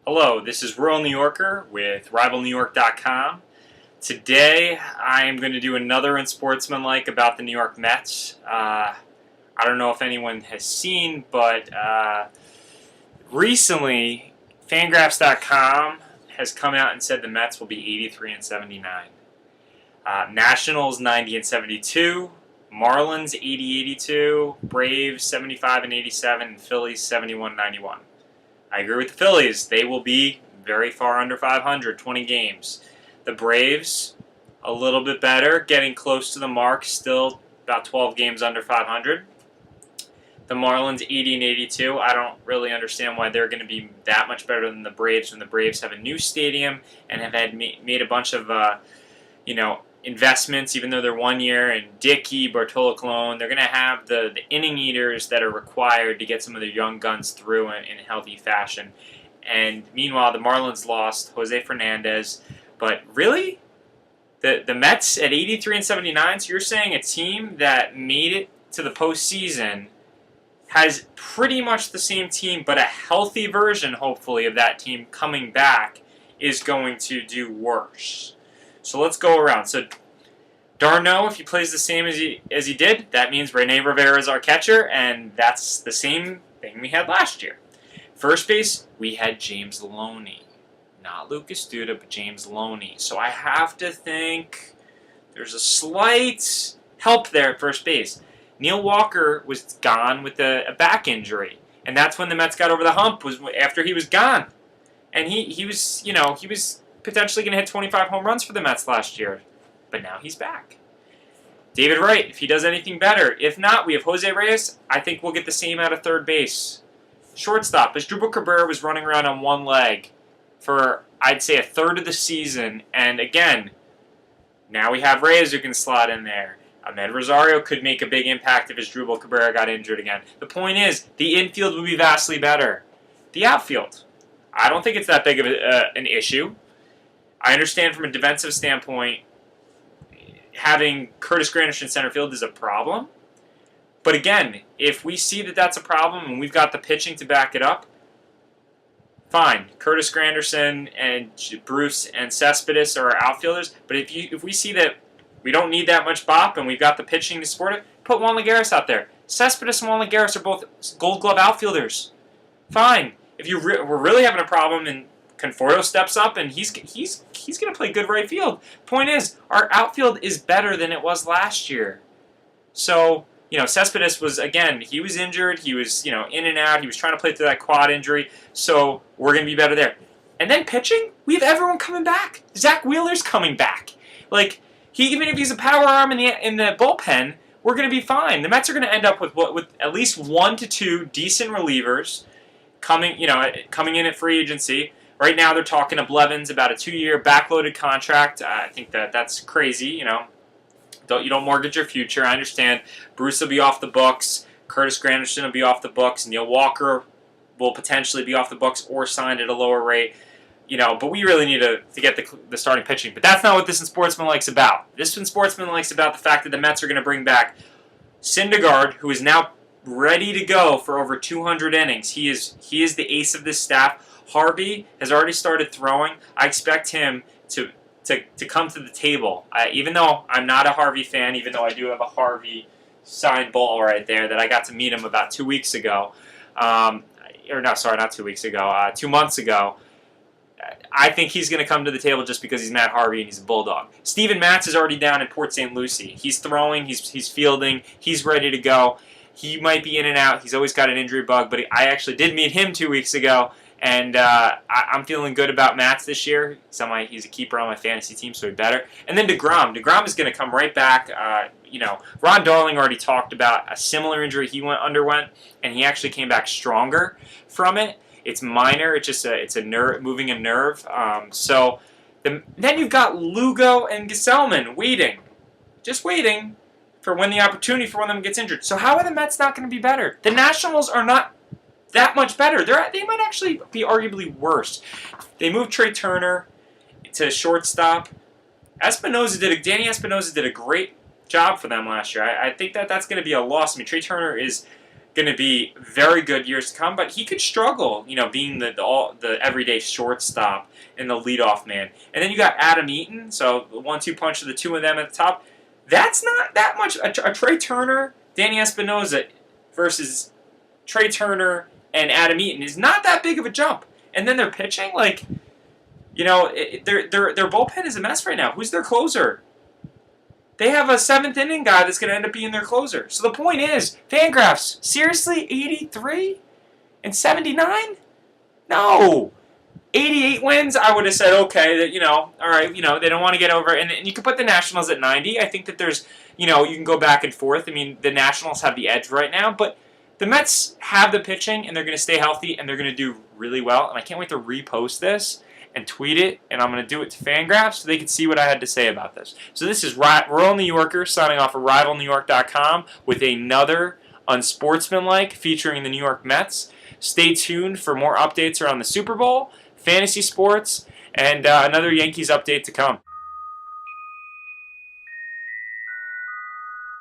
Hello, this is Rural New Yorker with RivalNewYork.com. Today I am going to do another Unsportsmanlike about the New York Mets. I don't know if anyone has seen, but recently Fangraphs.com has come out and said the Mets will be 83-79. Nationals 90-72, Marlins 80-82, Braves 75-87, and Phillies 71-91. I agree with the Phillies. They will be very far under 500, 20 games. The Braves, a little bit better, getting close to the mark, still about 12 games under 500. The Marlins, 80-82. I don't really understand why they're going to be that much better than the Braves when the Braves have a new stadium and have had made a bunch of, investments, even though they're 1 year, and Dickey, Bartolo Colon, they're going to have the inning eaters that are required to get some of their young guns through in a healthy fashion. And meanwhile, the Marlins lost Jose Fernandez. But really, the Mets at 83-79, so you're saying a team that made it to the postseason has pretty much the same team, but a healthy version, hopefully, of that team coming back is going to do worse. So let's go around. So d'Arnaud, if he plays the same as he did, that means Rene Rivera is our catcher, and that's the same thing we had last year. First base, we had James Loney. Not Lucas Duda, but James Loney. So I have to think there's a slight help there at first base. Neil Walker was gone with a back injury, and that's when the Mets got over the hump, was after he was gone. And he was potentially going to hit 25 home runs for the Mets last year. But now he's back. David Wright, if he does anything better. If not, we have Jose Reyes. I think we'll get the same out of third base. Shortstop, Asdrubal Cabrera was running around on one leg for, I'd say, a third of the season. And again, now we have Reyes who can slot in there. Ahmed Rosario could make a big impact if Asdrubal Cabrera got injured again. The point is, the infield will be vastly better. The outfield, I don't think it's that big of an issue. I understand from a defensive standpoint, having Curtis Granderson in center field is a problem. But again, if we see that that's a problem and we've got the pitching to back it up, fine. Curtis Granderson and Bruce and Cespedes are our outfielders. But if we see that we don't need that much bop and we've got the pitching to support it, put Juan Lagares out there. Cespedes and Juan Lagares are both Gold Glove outfielders. Fine. If we're really having a problem and Conforto steps up, and he's going to play good right field. Point is, our outfield is better than it was last year. So, Cespedes was, again, he was injured. He was, in and out. He was trying to play through that quad injury. So, we're going to be better there. And then pitching, we have everyone coming back. Zach Wheeler's coming back. Even if he's a power arm in the bullpen, we're going to be fine. The Mets are going to end up with at least 1 to 2 decent relievers coming in at free agency. Right now, they're talking to Blevins about a 2-year backloaded contract. I think that's crazy. You don't mortgage your future. I understand. Bruce will be off the books. Curtis Granderson will be off the books. Neil Walker will potentially be off the books or signed at a lower rate. But we really need to get the starting pitching. But that's not what this Unsportsmanlike's about. This Unsportsmanlike's about the fact that the Mets are going to bring back Syndergaard, who is now ready to go for over 200 innings. He is the ace of this staff. Harvey has already started throwing. I expect him to come to the table. Even though I'm not a Harvey fan, even though I do have a Harvey signed ball right there that I got to meet him about 2 weeks ago. Not 2 weeks ago. 2 months ago. I think he's going to come to the table just because he's Matt Harvey and he's a Bulldog. Steven Matz is already down in Port St. Lucie. He's throwing. He's fielding. He's ready to go. He might be in and out. He's always got an injury bug, but I actually did meet him 2 weeks ago. And I'm feeling good about Matz this year. He's a keeper on my fantasy team, so he better. And then DeGrom. DeGrom is going to come right back. Ron Darling already talked about a similar injury he underwent, and he actually came back stronger from it. It's minor. It's a nerve, moving a nerve. Then you've got Lugo and Gesellman waiting for when the opportunity for one of them gets injured. So how are the Mets not going to be better? The Nationals are not that much better. They might actually be arguably worse. They moved Trey Turner to shortstop. Danny Espinosa did a great job for them last year. I think that's going to be a loss. I mean, Trey Turner is going to be very good years to come, but he could struggle, being the everyday shortstop and the leadoff man. And then you got Adam Eaton, so the 1-2 punch of the two of them at the top. That's not that much. A Trey Turner, Danny Espinosa versus Trey Turner and Adam Eaton is not that big of a jump. And then they're pitching, their bullpen is a mess right now. Who's their closer? They have a 7th inning guy that's going to end up being their closer. So the point is, Fangraphs, seriously, 83 and 79? No. 88 wins, I would have said, okay, that, all right, they don't want to get over. And you can put the Nationals at 90. I think that there's, you can go back and forth. I mean, the Nationals have the edge right now, but the Mets have the pitching, and they're going to stay healthy, and they're going to do really well. And I can't wait to repost this and tweet it, and I'm going to do it to Fangraphs so they can see what I had to say about this. So this is Rural New Yorker signing off of RivalNewYork.com with another Unsportsmanlike featuring the New York Mets. Stay tuned for more updates around the Super Bowl, fantasy sports, and another Yankees update to come.